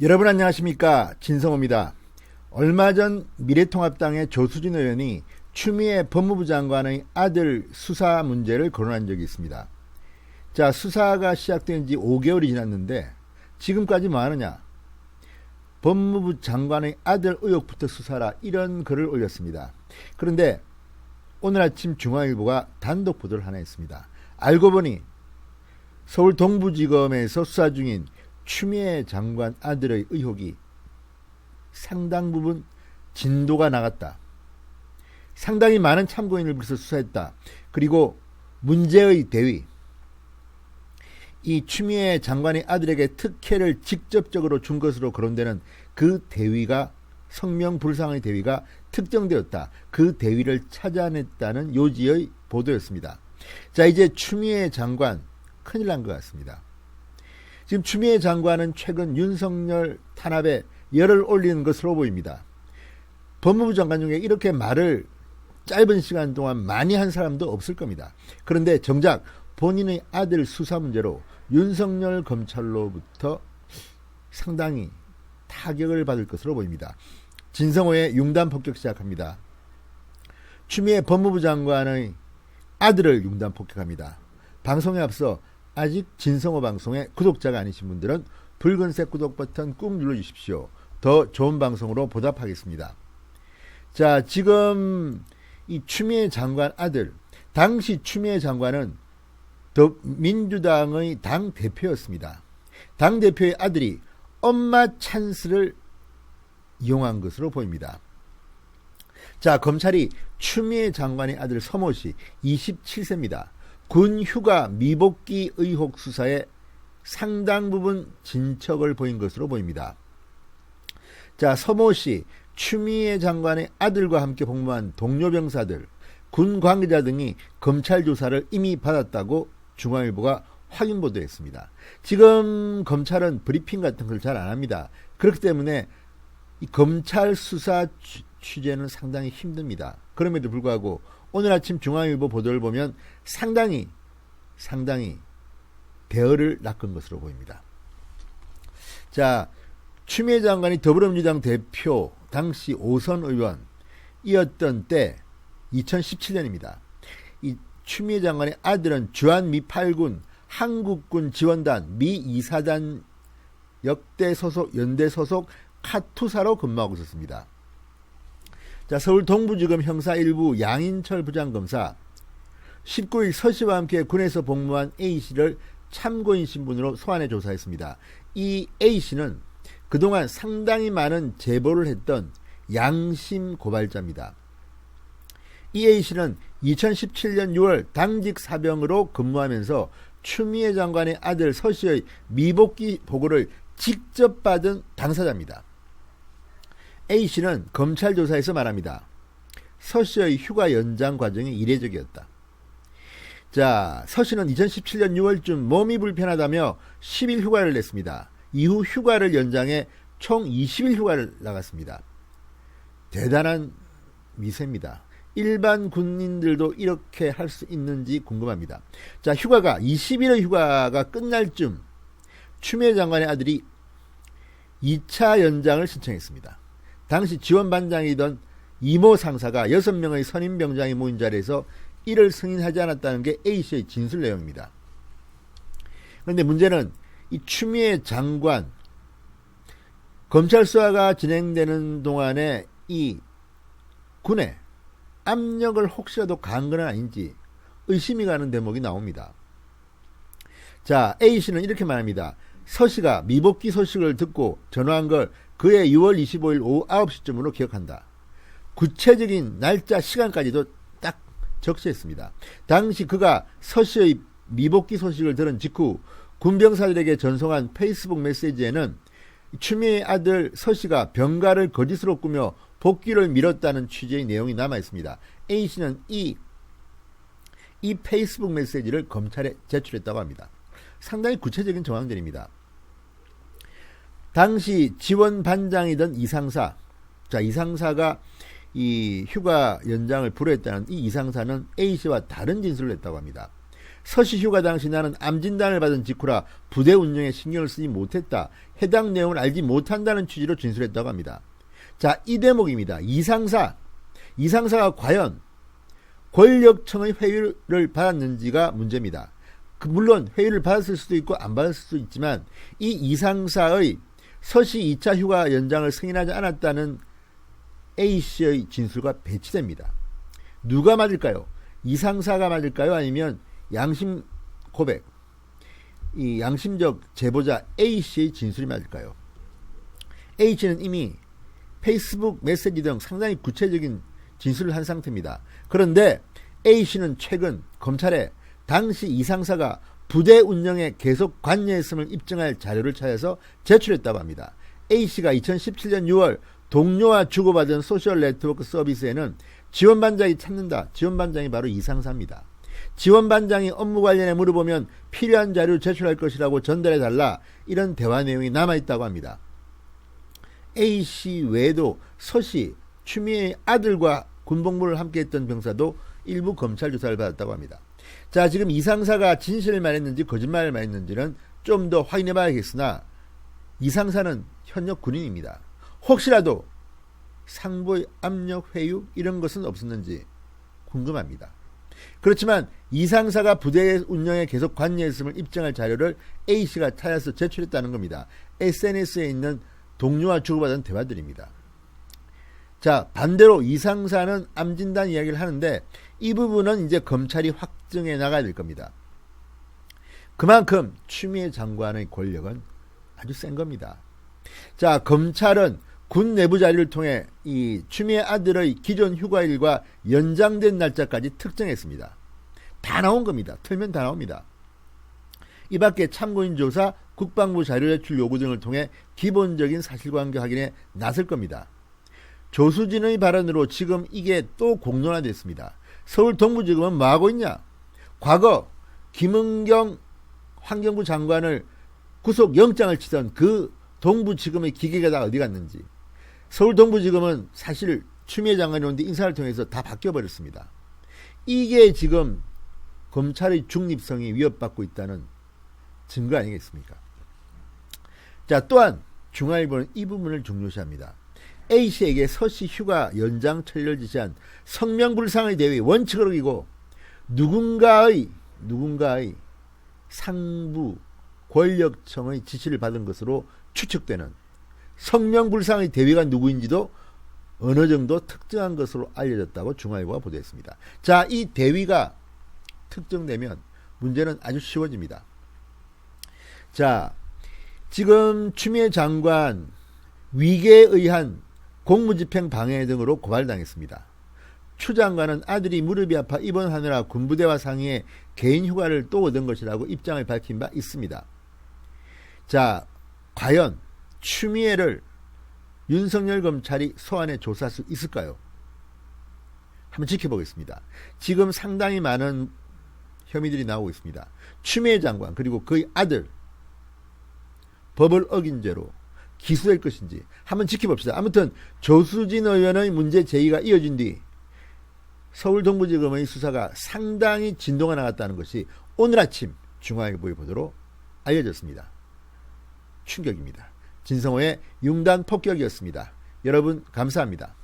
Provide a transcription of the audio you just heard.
여러분 안녕하십니까, 진성호입니다. 얼마 전 미래통합당의 조수진 의원이 추미애 법무부 장관의 아들 수사 문제를 거론한 적이 있습니다. 자, 수사가 시작된 지 5개월이 지났는데 지금까지 뭐 하느냐? 법무부 장관의 아들 의혹부터 수사라, 이런 글을 올렸습니다. 그런데 오늘 아침 중앙일보가 단독 보도를 하나 했습니다. 알고 보니 서울 동부지검에서 수사 중인 추미애 장관 아들의 의혹이 상당 부분 진도가 나갔다. 상당히 많은 참고인을 불러서 수사했다. 그리고 문제의 대위, 이 추미애 장관의 아들에게 특혜를 직접적으로 준 것으로 거론되는 그 대위가, 성명불상의 대위가 특정되었다. 그 대위를 찾아냈다는 요지의 보도였습니다. 자, 이제 추미애 장관 큰일 난 것 같습니다. 지금 추미애 장관은 최근 윤석열 탄압에 열을 올리는 것으로 보입니다. 법무부 장관 중에 이렇게 말을 짧은 시간 동안 많이 한 사람도 없을 겁니다. 그런데 정작 본인의 아들 수사 문제로 윤석열 검찰로부터 상당히 타격을 받을 것으로 보입니다. 진성호의 융단 폭격 시작합니다. 추미애 법무부 장관의 아들을 융단 폭격합니다. 방송에 앞서 아직 진성호 방송의 구독자가 아니신 분들은 붉은색 구독 버튼 꾹 눌러주십시오. 더 좋은 방송으로 보답하겠습니다. 자, 지금 이 추미애 장관 아들, 당시 추미애 장관은 민주당의 당대표였습니다. 당대표의 아들이 엄마 찬스를 이용한 것으로 보입니다. 자, 검찰이 추미애 장관의 아들 서모씨 27세입니다. 군 휴가 미복귀 의혹 수사에 상당 부분 진척을 보인 것으로 보입니다. 자, 서모씨, 추미애 장관의 아들과 함께 복무한 동료 병사들, 군 관계자 등이 검찰 조사를 이미 받았다고 중앙일보가 확인 보도했습니다. 지금 검찰은 브리핑 같은 걸 잘 안 합니다. 그렇기 때문에 이 검찰 수사 취재는 상당히 힘듭니다. 그럼에도 불구하고 오늘 아침 중앙일보 보도를 보면 상당히 대어를 낚은 것으로 보입니다. 자, 추미애 장관이 더불어민주당 대표, 당시 5선 의원이었던 때 2017년입니다. 이 추미애 장관의 아들은 주한 미8군 한국군 지원단 미 2사단 연대 소속 카투사로 근무하고 있었습니다. 자, 서울 동부지검 형사 1부 양인철 부장검사 19일 서씨와 함께 군에서 복무한 A씨를 참고인 신분으로 소환해 조사했습니다. 이 A씨는 그동안 상당히 많은 제보를 했던 양심 고발자입니다. 이 A씨는 2017년 6월 당직 사병으로 근무하면서 추미애 장관의 아들 서씨의 미복귀 보고를 직접 받은 당사자입니다. A씨는 검찰 조사에서 말합니다. 서씨의 휴가 연장 과정이 이례적이었다. 자, 서씨는 2017년 6월쯤 몸이 불편하다며 10일 휴가를 냈습니다. 이후 휴가를 연장해 총 20일 휴가를 나갔습니다. 대단한 미세입니다. 일반 군인들도 이렇게 할 수 있는지 궁금합니다. 자, 20일의 휴가가 끝날 쯤 추미애 장관의 아들이 2차 연장을 신청했습니다. 당시 지원반장이던 이모 상사가 6명의 선임병장이 모인 자리에서 이를 승인하지 않았다는 게 A씨의 진술 내용입니다. 그런데 문제는 이 추미애 장관, 검찰 수사가 진행되는 동안에 이 군의 압력을 혹시라도 가한 건 아닌지 의심이 가는 대목이 나옵니다. 자, A씨는 이렇게 말합니다. 서씨가 미복귀 소식을 듣고 전화한 걸 그해 6월 25일 오후 9시쯤으로 기억한다. 구체적인 날짜 시간까지도 딱 적시했습니다. 당시 그가 서씨의 미복귀 소식을 들은 직후 군병사들에게 전송한 페이스북 메시지에는 추미애 아들 서씨가 병가를 거짓으로 꾸며 복귀를 미뤘다는 취지의 내용이 남아있습니다. A씨는 이 페이스북 메시지를 검찰에 제출했다고 합니다. 상당히 구체적인 정황들입니다. 당시 지원 반장이던 이상사, 자, 이상사가 이 휴가 연장을 불허했다는 이 이상사는 A씨와 다른 진술을 했다고 합니다. 서시 휴가 당시 나는 암 진단을 받은 직후라 부대 운영에 신경을 쓰지 못했다. 해당 내용을 알지 못한다는 취지로 진술했다고 합니다. 자, 이 대목입니다. 이상사가 과연 권력청의 회유를 받았는지가 문제입니다. 물론 회유를 받았을 수도 있고 안 받았을 수도 있지만 이 이상사의 서시 2차 휴가 연장을 승인하지 않았다는 A씨의 진술과 배치됩니다. 누가 맞을까요? 이상사가 맞을까요? 아니면 양심 고백, 이 양심적 제보자 A씨의 진술이 맞을까요? A씨는 이미 페이스북 메시지 등 상당히 구체적인 진술을 한 상태입니다. 그런데 A씨는 최근 검찰에 당시 이상사가 부대 운영에 계속 관여했음을 입증할 자료를 찾아서 제출했다고 합니다. A씨가 2017년 6월 동료와 주고받은 소셜 네트워크 서비스에는 지원반장이 찾는다. 지원반장이 바로 이상사입니다. 지원반장이 업무 관련해 물어보면 필요한 자료를 제출할 것이라고 전달해달라. 이런 대화 내용이 남아있다고 합니다. A씨 외에도 서씨, 추미애의 아들과 군복무를 함께했던 병사도 일부 검찰 조사를 받았다고 합니다. 자, 지금 이상사가 진실을 말했는지 거짓말을 말했는지는 좀 더 확인해 봐야겠으나 이상사는 현역 군인입니다. 혹시라도 상부의 압력 회유 이런 것은 없었는지 궁금합니다. 그렇지만 이상사가 부대 운영에 계속 관여했음을 입증할 자료를 A씨가 찾아서 제출했다는 겁니다. SNS에 있는 동료와 주고받은 대화들입니다. 자, 반대로 이상사는 암진단 이야기를 하는데 이 부분은 이제 검찰이 확정해 나가야 될 겁니다. 그만큼 추미애 장관의 권력은 아주 센 겁니다. 자, 검찰은 군 내부 자료를 통해 이 추미애 아들의 기존 휴가일과 연장된 날짜까지 특정했습니다. 다 나온 겁니다. 틀면 다 나옵니다. 이 밖에 참고인 조사, 국방부 자료 제출 요구 등을 통해 기본적인 사실관계 확인에 나설 겁니다. 조수진의 발언으로 지금 이게 또 공론화됐습니다. 서울 동부지검은 뭐하고 있냐? 과거 김은경 환경부 장관을 구속영장을 치던 그 동부지검의 기계가 다 어디 갔는지. 서울 동부지검은 사실 추미애 장관이 온 뒤 인사를 통해서 다 바뀌어버렸습니다. 이게 지금 검찰의 중립성이 위협받고 있다는 증거 아니겠습니까? 자, 또한 중앙일보는 이 부분을 중요시합니다. A씨에게 서씨 휴가 연장 처리를 지시한 성명불상의 대위 원칙을 어기고 누군가의 상부 권력청의 지시를 받은 것으로 추측되는 성명불상의 대위가 누구인지도 어느 정도 특정한 것으로 알려졌다고 중앙일보가 보도했습니다. 자, 이 대위가 특정되면 문제는 아주 쉬워집니다. 자, 지금 추미애 장관 위계에 의한 공무집행 방해 등으로 고발당했습니다. 추 장관은 아들이 무릎이 아파 입원하느라 군부대와 상의해 개인 휴가를 또 얻은 것이라고 입장을 밝힌 바 있습니다. 자, 과연 추미애를 윤석열 검찰이 소환해 조사할 수 있을까요? 한번 지켜보겠습니다. 지금 상당히 많은 혐의들이 나오고 있습니다. 추미애 장관 그리고 그의 아들 법을 어긴 죄로 기소될 것인지 한번 지켜봅시다. 아무튼 조수진 의원의 문제 제기가 이어진 뒤 서울 동부지검의 수사가 상당히 진도가 나갔다는 것이 오늘 아침 중앙일보의 보도로 알려졌습니다. 충격입니다. 진성호의 융단 폭격이었습니다. 여러분 감사합니다.